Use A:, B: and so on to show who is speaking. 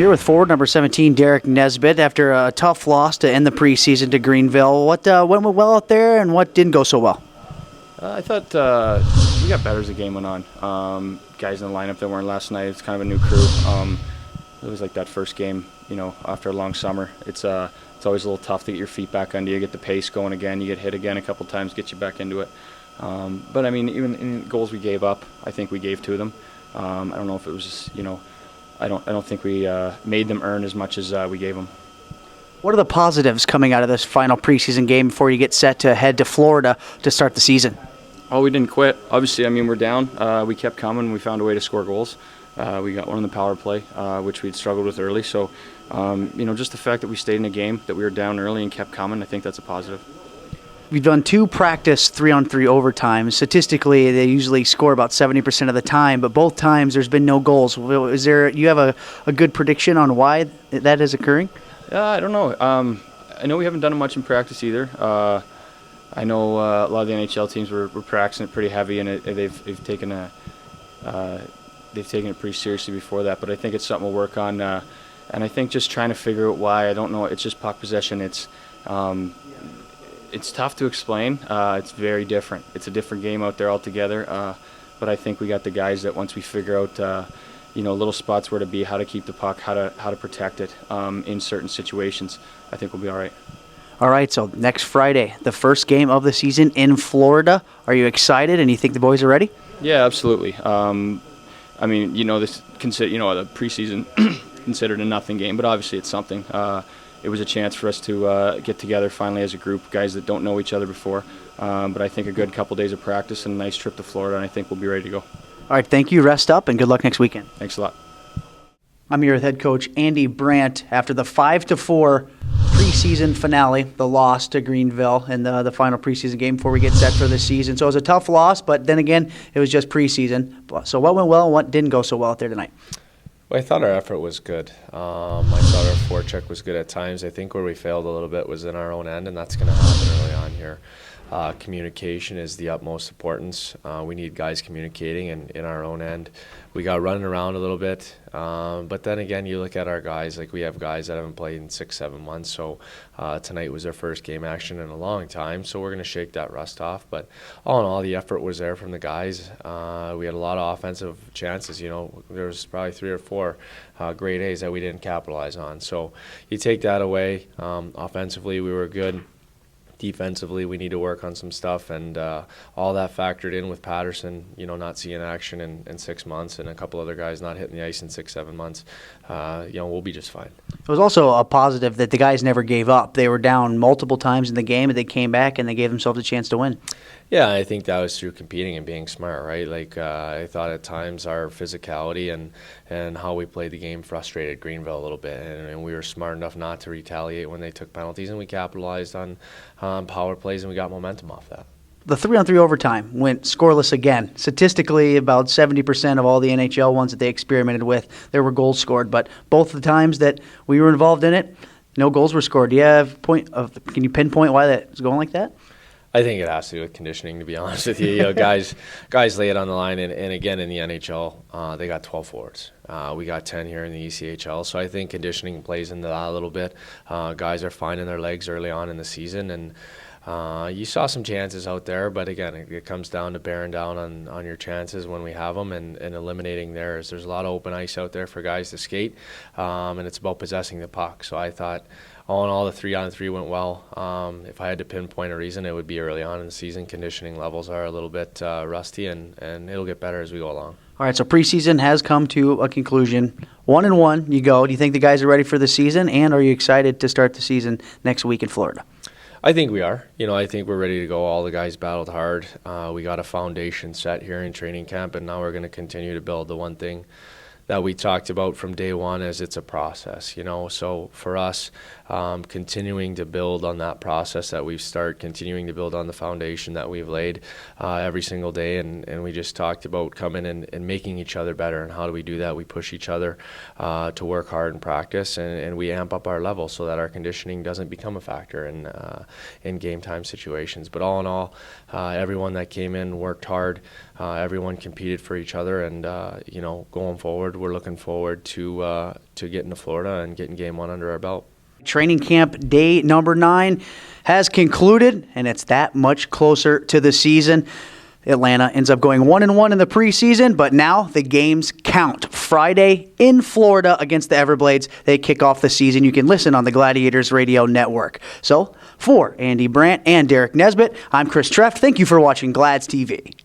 A: here with forward number 17, Derek Nesbitt, after a tough loss to end the preseason to Greenville. What went well out there and what didn't go so well?
B: I thought we got better as the game went on. Guys in the lineup that weren't last night, it's kind of a new crew. It was like that first game, after a long summer. It's always a little tough to get your feet back under you, get the pace going again, you get hit again a couple times, get you back into it. But I mean, even in goals we gave up, I think we gave to them. I don't know if it was just, I don't think we made them earn as much as we gave them.
A: What are the positives coming out of this final preseason game before you get set to head to Florida to start the season?
B: Oh, we didn't quit. Obviously, I mean, we're down. We kept coming. We found a way to score goals. We got one in the power play, which we'd struggled with early. So, just the fact that we stayed in a game, that we were down early and kept coming, I think that's a positive.
A: We've done 2 practice 3-on-3 overtimes. Statistically, they usually score about 70% of the time, but both times there's been no goals. You have a good prediction on why that is occurring?
B: I don't know. I know we haven't done it much in practice either. I know a lot of the NHL teams were practicing it pretty heavy, and they've taken it pretty seriously before that. But I think it's something we'll work on, and I think just trying to figure out why. I don't know. It's just puck possession. It's tough to explain. It's very different. It's a different game out there altogether. But I think we got the guys that once we figure out, little spots where to be, how to keep the puck, how to protect it in certain situations, I think we'll be all right.
A: All right, so next Friday, the first game of the season in Florida. Are you excited and you think the boys are ready?
B: Yeah, absolutely. I mean, the preseason considered a nothing game, but obviously it's something. It was a chance for us to get together finally as a group, guys that don't know each other before. But I think a good couple days of practice and a nice trip to Florida, and I think we'll be ready to go.
A: All right, thank you. Rest up, and good luck next weekend.
B: Thanks a lot.
A: I'm here with head coach Andy Brandt after the 5-4 preseason finale, the loss to Greenville in the final preseason game before we get set for the season. So it was a tough loss, but then again, it was just preseason. So what went well and what didn't go so well out there tonight?
C: Well, I thought our effort was good. I thought our forecheck was good at times. I think where we failed a little bit was in our own end, and that's going to happen early on here. Communication is the utmost importance. We need guys communicating, and in our own end, we got running around a little bit. But then again, you look at our guys, like we have guys that haven't played in 6-7 months. So tonight was their first game action in a long time. So we're going to shake that rust off. But all in all, the effort was there from the guys. We had a lot of offensive chances. There was probably 3 or 4 grade A's that we didn't capitalize on. So you take that away. Offensively, we were good. Defensively, we need to work on some stuff, and all that factored in with Patterson, not seeing action in 6 months, and a couple other guys not hitting the ice in 6-7 months. We'll be just fine.
A: It was also a positive that the guys never gave up. They were down multiple times in the game, and they came back and they gave themselves a chance to win.
C: Yeah, I think that was through competing and being smart, right? Like I thought at times our physicality and how we played the game frustrated Greenville a little bit, and we were smart enough not to retaliate when they took penalties, and we capitalized on power plays, and we got momentum off that.
A: The 3-on-3 overtime went scoreless again. Statistically, about 70% of all the NHL ones that they experimented with, there were goals scored. But both the times that we were involved in it, no goals were scored. Do you have can you pinpoint why that's going like that?
C: I think it has to do with conditioning, to be honest with you. Guys lay it on the line, and again in the NHL, they got 12 forwards. We got 10 here in the ECHL, so I think conditioning plays into that a little bit. Guys are finding their legs early on in the season, and you saw some chances out there, but again, it comes down to bearing down on your chances when we have them and eliminating theirs. There's a lot of open ice out there for guys to skate, and it's about possessing the puck. So I thought, all in all, the 3-on-3 went well. If I had to pinpoint a reason, it would be early on in the season. Conditioning levels are a little bit rusty, and it'll get better as we go along.
A: All right, so preseason has come to a conclusion. 1-1, you go. Do you think the guys are ready for the season, and are you excited to start the season next week in Florida?
C: I think we are. I think we're ready to go. All the guys battled hard. We got a foundation set here in training camp, and now we're going to continue to build. The one thing that we talked about from day one is it's a process, So for us, continuing to build on that process that we've started, continuing to build on the foundation that we've laid every single day, and we just talked about coming and making each other better. And how do we do that? We push each other to work hard and practice, and we amp up our level so that our conditioning doesn't become a factor in game time situations. But all in all, everyone that came in worked hard. Everyone competed for each other, and going forward, forward. We're looking forward to getting to Florida and getting game one under our belt.
A: Training camp day number 9 has concluded, and it's that much closer to the season. Atlanta ends up going 1-1 in the preseason, but now the games count. Friday in Florida against the Everblades, they kick off the season. You can listen on the Gladiators Radio Network. So, for Andy Brandt and Derek Nesbitt, I'm Chris Treft. Thank you for watching GladsTV.